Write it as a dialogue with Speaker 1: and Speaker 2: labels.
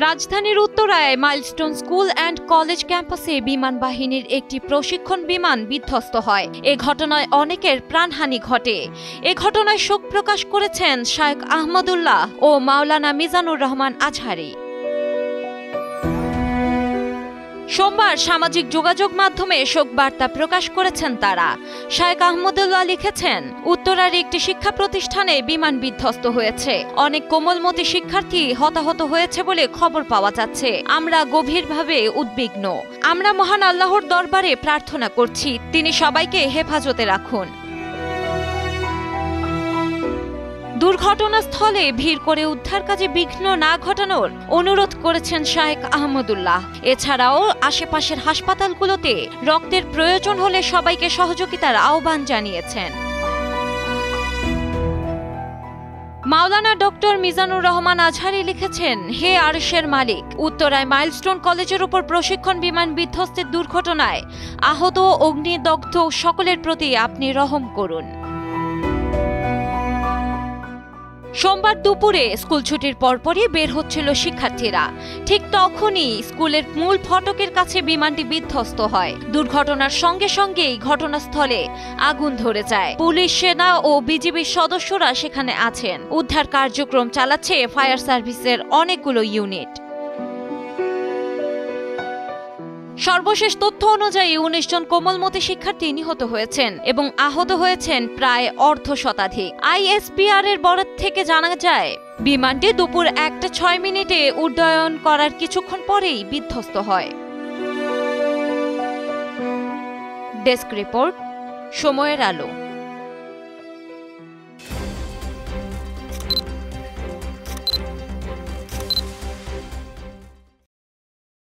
Speaker 1: রাজধানীর উত্তরায় milestone school and college ক্যাম্পাসে বিমান বাহিনীর একটি প্রশিক্ষণ বিমান বিধ্বস্ত হয়। এ ঘটনায় অনেকের প্রাণহানি ঘটে। এ ঘটনায় শোক প্রকাশ করেছেন শায়েখ আহমদুল্লাহ ও মাওলানা মিজানুর রহমান আজহারি। সোমবার সামাজিক যোগাযোগ মাধ্যমে শোক বার্তা প্রকাশ করেছেন তারা। শায়েখ আহমদুল্লাহ লিখেছেন, উত্তরার একটি শিক্ষা প্রতিষ্ঠানে বিমান বিধ্বস্ত হয়েছে। অনেক কোমলমতি শিক্ষার্থী হতাহত হয়েছে বলে খবর পাওয়া যাচ্ছে। আমরা গভীরভাবে উদ্বিগ্ন। আমরা মহান আল্লাহর দরবারে প্রার্থনা করছি, তিনি সবাইকে হেফাজতে রাখুন। দুর্ঘটনাস্থলে ভিড় করে উদ্ধার কাজে বিঘ্ন না ঘটানোর অনুরোধ করেছেন শায়েখ আহমদুল্লাহ। এছাড়াও আশেপাশের হাসপাতালগুলোতে রক্তের প্রয়োজন হলে সবাইকে সহযোগিতার আহ্বান জানিয়েছেন। মাওলানা ডক্টর মিজানুর রহমান আজহারি লিখেছেন, হে আরশের মালিক, উত্তরায় মাইলস্টোন কলেজের উপর প্রশিক্ষণ বিমান বিধ্বস্তের দুর্ঘটনায় আহত ও অগ্নিদগ্ধ সকলের প্রতি আপনি রহম করুন। সোমবার দুপুরে স্কুল ছুটির পরপরই বের হচ্ছিল শিক্ষার্থীরা। ঠিক তখনই স্কুলের মূল ফটকের কাছে বিমানটি বিধ্বস্ত হয়। দুর্ঘটনার সঙ্গে সঙ্গেই ঘটনাস্থলে আগুন ধরে যায়। পুলিশ, সেনা ও বিজিবির সদস্যরা সেখানে আছেন। উদ্ধার কার্যক্রম চালাচ্ছে ফায়ার সার্ভিসের অনেকগুলো ইউনিট। সর্বশেষ তথ্য অনুযায়ী ১৯ জন কোমলমতি শিক্ষার্থী নিহত হয়েছেন এবং আহত হয়েছেন প্রায় অর্ধ শতাধিক। আইএসপিআর এর বরাত থেকে জানা যায়, বিমানটি দুপুর ১টা ৬ মিনিটে উড্ডয়ন করার কিছুক্ষণ পরেই বিধ্বস্ত হয়। ডেস্ক রিপোর্ট, সময়ের আলো।